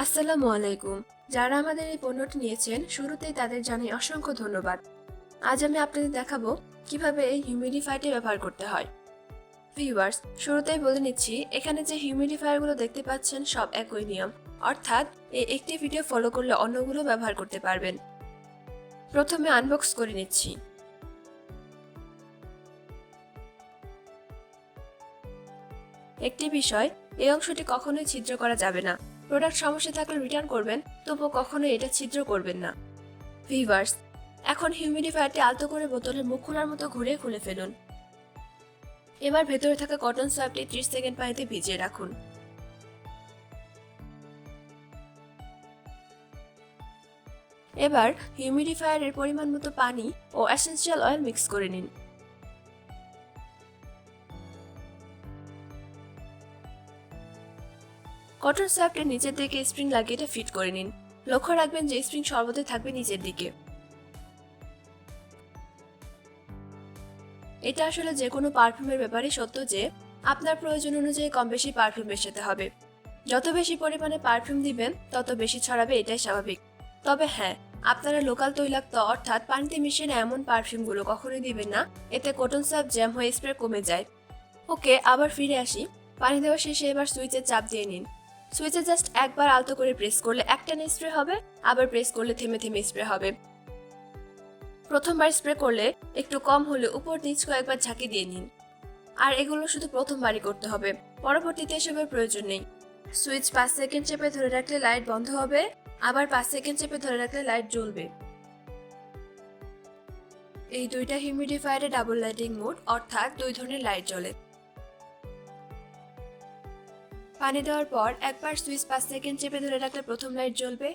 আসসালামু আলাইকুম। যারা আমাদের এই পণ্যটি নিয়েছেন শুরুতেই তাদের জানাই অসংখ্য ধন্যবাদ। আজ আমি আপনাদের দেখাবো কিভাবে এই হিউমিডিফায়ারটি ব্যবহার করতে হয়। ভিউয়ার্স, শুরুতেই বলে নিচ্ছি, এখানে যে হিউমিডিফায়ারগুলো দেখতে পাচ্ছেন সব একই নিয়ম, অর্থাৎ এই একটি ভিডিও ফলো করলে অন্যগুলো ব্যবহার করতে পারবেন। প্রথমে আনবক্স করে নিচ্ছি। একটি বিষয়, এই অংশটি কখনোই ছিদ্র করা যাবে না। প্রোডাক্ট সমস্যা থাকলে রিটার্ন করবেন, তবুও কখনোই এটা ছিদ্র করবেন না। ভিউয়ার্স, এখন হিউমিডিফায়ারটি আলতো করে বোতলের মুখ খোলার মতো ঘুরে খুলে ফেলুন। এবার ভেতরে থাকা কটন সোয়াবটি 30 সেকেন্ড পানিতে ভিজিয়ে রাখুন। এবার হিউমিডিফায়ারের পরিমাণ মতো পানি ও এসেনশিয়াল অয়েল মিক্স করে নিন। কটন সোয়াবটির নিচের দিকে স্প্রিং লাগিয়ে এটা ফিট করে নিন। লক্ষ্য রাখবেন যে স্প্রিং সর্বদাই থাকবে নিচের দিকে। এটা আসলে যে কোনো পারফিউমের ব্যাপারে সত্য যে আপনার প্রয়োজন অনুযায়ী কম বেশি পারফিউম মেশাতে হবে। যত বেশি পরিমাণে পারফিউম দিবেন তত বেশি ছড়াবে, এটাই স্বাভাবিক। তবে হ্যাঁ, আপনারা লোকাল তৈলাক্ত অর্থাৎ পানিতে মিশিয়ে এমন পারফিউমগুলো কখনোই দিবেন না, এতে কটন সোয়াব জ্যাম হয়ে স্প্রে কমে যায়। ওকে, আবার ফিরে আসি। পানি দেওয়া শেষে এবার সুইচের চাপ দিয়ে নিন। সুইচে জাস্ট একবার আলতো করে প্রেস করলে একটানে স্প্রে হবে, আবার প্রেস করলে থেমে থেমে স্প্রে হবে। প্রথমবার স্প্রে করলে একটু কম হলে উপর নিচ কয়েকবার ঝাঁকি দিয়ে নিন। আর এগুলো শুধু প্রথমবারই করতে হবে, পরবর্তীতে এসবের প্রয়োজন নেই। সুইচ 5 সেকেন্ড চেপে ধরে রাখলে লাইট বন্ধ হবে, আবার 5 সেকেন্ড চেপে ধরে রাখলে লাইট জ্বলবে। এই দুইটা হিউমিডিফায়ারে ডাবল লাইটিং মোড, অর্থাৎ দুই ধরনের লাইট জ্বলে। পানি দেওয়ার পর একবার সুইচ 5 সেকেন্ড চেপে ধরে রাখলে প্রথম লাইট জ্বলবে,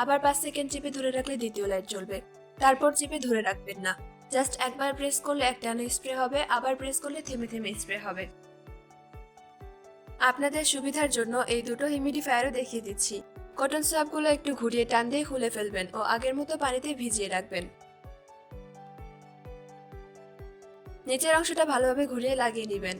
আবার 5 সেকেন্ড চেপে ধরে রাখলে দ্বিতীয় লাইট জ্বলবে। তারপর চেপে ধরে রাখবেন না, জাস্ট একবার প্রেস করলে একটানে স্প্রে হবে, আবার প্রেস করলে থেমে থেমে স্প্রে হবে। আপনাদের সুবিধার জন্য এই দুটো হিউমিডিফায়ারও দেখিয়ে দিচ্ছি। কটন সোয়াবগুলো একটু ঘুরিয়ে টান দিয়ে খুলে ফেলবেন ও আগের মতো পানিতে ভিজিয়ে রাখবেন। নিচের অংশটা ভালোভাবে ঘুরিয়ে লাগিয়ে নেবেন।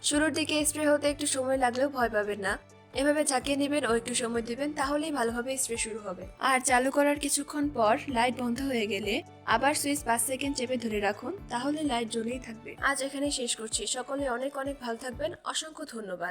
শুরুর দিকে স্প্রে হতে একটু সময় লাগলেও ভয় পাবেন না। এভাবে ঝাঁকিয়ে নেবেন ও একটু সময় দিবেন, তাহলেই ভালোভাবে স্প্রে শুরু হবে। আর চালু করার কিছুক্ষণ পর লাইট বন্ধ হয়ে গেলে আবার সুইচ 5 সেকেন্ড চেপে ধরে রাখুন, তাহলে লাইট জ্বলেই থাকবে। আজ এখানেই শেষ করছি। সকলে অনেক অনেক ভালো থাকবেন। অসংখ্য ধন্যবাদ।